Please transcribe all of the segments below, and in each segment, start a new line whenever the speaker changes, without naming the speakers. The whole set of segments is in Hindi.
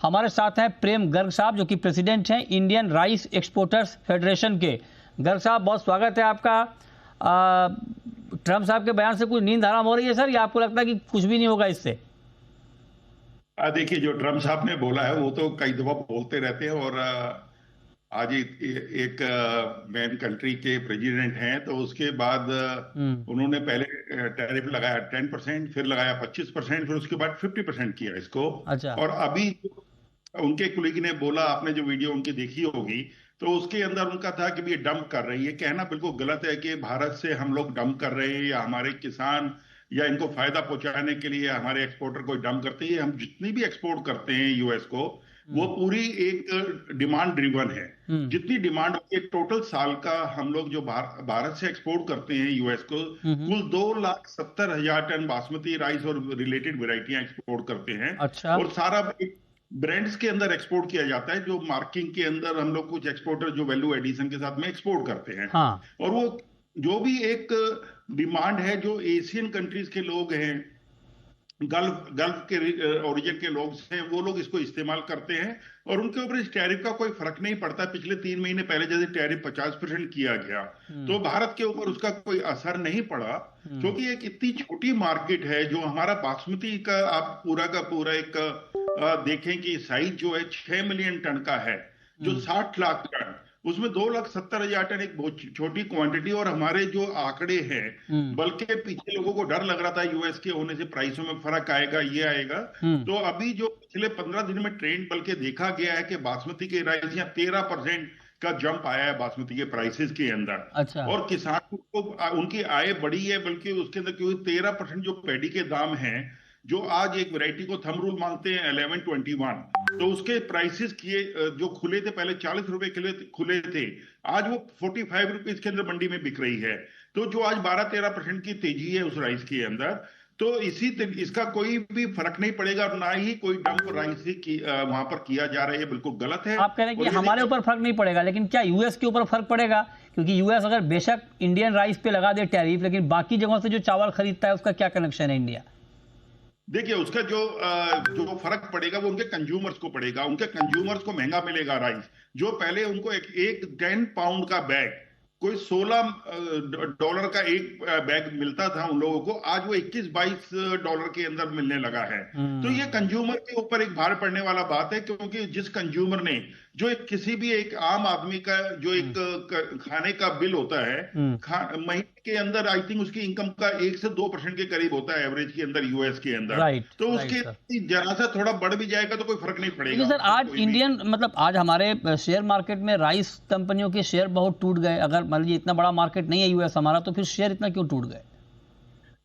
हमारे साथ हैं प्रेम गर्ग साहब, जो कि प्रेसिडेंट हैं इंडियन राइस एक्सपोर्टर्स फेडरेशन के। गर्ग साहब, बहुत स्वागत है आपका। ट्रम्प साहब के बयान से कुछ नींद हराम हो रही है सर, या आपको लगता है कि कुछ भी नहीं होगा इससे?
देखिए, जो ट्रम्प साहब ने बोला है वो तो कई दफा बोलते रहते हैं, और आज एक मैन कंट्री के प्रेसिडेंट हैं, तो उसके बाद उन्होंने पहले टैरिफ लगाया 10%, फिर लगाया 25%, फिर उसके बाद 50% किया इसको।
अच्छा।
और अभी उनके कुलीग ने बोला, आपने जो वीडियो उनकी देखी होगी, तो उसके अंदर उनका था कि ये डंप कर रही है। कहना बिल्कुल गलत है कि भारत से हम लोग डंप कर रहे हैं, या हमारे किसान या इनको फायदा पहुंचाने के लिए हमारे एक्सपोर्टर को डंप करते हैं। हम जितनी भी एक्सपोर्ट करते हैं यूएस को, वो पूरी एक डिमांड ड्रिवन है। जितनी डिमांड होती है, टोटल साल का हम लोग जो भारत से एक्सपोर्ट करते हैं यूएस को, कुल 2,70,000 टन बासमती राइस और रिलेटेड वेराइटियां एक्सपोर्ट करते हैं।
अच्छा।
और सारा ब्रांड्स के अंदर एक्सपोर्ट किया जाता है, जो मार्किंग के अंदर हम लोग कुछ एक्सपोर्टर जो वैल्यू एडिशन के साथ में एक्सपोर्ट करते हैं।
हाँ।
और वो जो भी एक डिमांड है, जो एशियन कंट्रीज के लोग हैं, गल्फ के ओरिजिन के लोग हैं, वो लोग इसको इस्तेमाल करते हैं, और उनके ऊपर इस टैरिफ का कोई फर्क नहीं पड़ता। पिछले 3 महीने पहले जैसे टैरिफ 50% किया गया, तो भारत के ऊपर उसका कोई असर नहीं पड़ा, क्योंकि एक इतनी छोटी मार्केट है। जो हमारा बासमती का आप पूरा का पूरा एक देखें कि साइज जो है 6 मिलियन टन का है, जो 60 लाख टन, उसमें 2,70,000 टन एक बहुत छोटी क्वांटिटी। और हमारे जो आंकड़े हैं, बल्कि पीछे लोगों को डर लग रहा था यूएस के होने से प्राइसों में फर्क आएगा, ये आएगा, तो अभी जो पिछले 15 दिन में ट्रेंड बल्कि देखा गया है कि बासमती के राइस यहाँ 13% का जंप आया है बासमती के प्राइसेस के अंदर।
अच्छा। और
किसानों को उनकी आय बढ़ी है, बल्कि उसके अंदर क्योंकि 13% जो पैडी के दाम हैं, जो आज एक वैरायटी को थंब रूल मांगते हैं 1121, तो उसके प्राइसेस किए जो खुले थे पहले 40 रुपए के लिए खुले थे, आज वो 45 रुपीज के अंदर मंडी में बिक रही है। तो जो आज 12-13% की तेजी है उस राइस के अंदर, तो इसका कोई भी फर्क नहीं पड़ेगा, और ना ही कोई डंप राइस वहां पर किया जा रहा है, बिल्कुल गलत है।
आप कह रहे हैं कि हमारे ऊपर फर्क नहीं पड़ेगा, लेकिन क्या यूएस के ऊपर फर्क पड़ेगा? क्योंकि यूएस अगर बेशक इंडियन राइस पे लगा दे टैरिफ, लेकिन बाकी जगहों से जो चावल खरीदता है उसका क्या कनेक्शन है इंडिया?
देखिए, उसका जो फर्क पड़ेगा वो उनके कंज्यूमर्स को पड़ेगा। उनके कंज्यूमर्स को महंगा मिलेगा राइस। जो पहले उनको एक 10 पाउंड का बैग, कोई $16 का एक बैग मिलता था उन लोगों को, आज वो $21-22 के अंदर मिलने लगा है। तो ये कंज्यूमर के ऊपर एक भार पड़ने वाला बात है, क्योंकि जिस कंज्यूमर ने जो किसी भी एक आम आदमी का जो एक खाने का बिल होता है, महीने के अंदर आई थिंक उसकी इनकम का 1 से 2% के करीब होता है एवरेज के अंदर यूएस के अंदर। तो उसके जरा सा थोड़ा बढ़ भी जाएगा तो कोई फर्क नहीं पड़ेगा।
सर, आज इंडियन आज हमारे शेयर मार्केट में राइस कंपनियों के शेयर बहुत टूट गए। अगर मान लीजिए इतना बड़ा मार्केट नहीं है यूएस हमारा, तो फिर शेयर इतना क्यों टूट गए?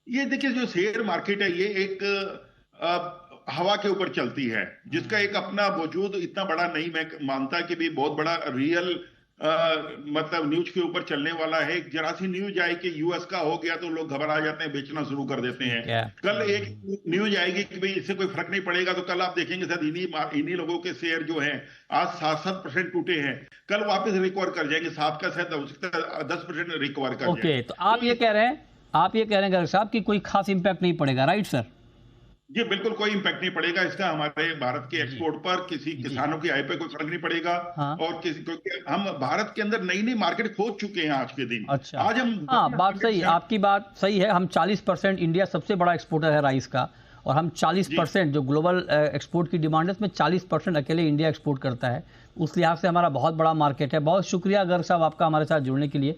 ये देखिए, जो शेयर मार्केट है, ये एक हवा के ऊपर चलती है, जिसका एक अपना वजूद इतना बड़ा नहीं मैं मानता कि भी बहुत बड़ा रियल मतलब न्यूज के ऊपर चलने वाला है। जरा सी न्यूज आए कि यूएस का हो गया तो लोग घबरा जाते हैं, बेचना शुरू कर देते हैं। कल एक न्यूज आएगी कि भाई इससे कोई फर्क नहीं पड़ेगा, तो कल आप देखेंगे शायद इन्हीं लोगों के शेयर जो हैं आज 7% टूटे हैं, कल वापस रिकवर कर जाएंगे। 7 का शायद 10% रिकवर कर जाएंगे।
तो आप ये कह रहे हैं गर्ग साहब कि कोई खास इंपैक्ट नहीं पड़ेगा, राइट सर?
जी बिल्कुल, कोई इंपैक्ट नहीं पड़ेगा इसका हमारे भारत के एक्सपोर्ट पर, किसी किसानों की आय पे कोई फर्क नहीं पड़ेगा। और क्योंकि हम भारत के अंदर नई नई मार्केट खोज चुके हैं आज के दिन।
अच्छा।
आज हम
बात सही है, आपकी बात सही है। हम 40%, इंडिया सबसे बड़ा एक्सपोर्टर है राइस का, और हम 40% जो ग्लोबल एक्सपोर्ट की डिमांड है उसमें 40% अकेले इंडिया एक्सपोर्ट करता है। उस लिहाज से हमारा बहुत बड़ा मार्केट है। बहुत शुक्रिया गर्ग साहब आपका हमारे साथ जुड़ने के लिए।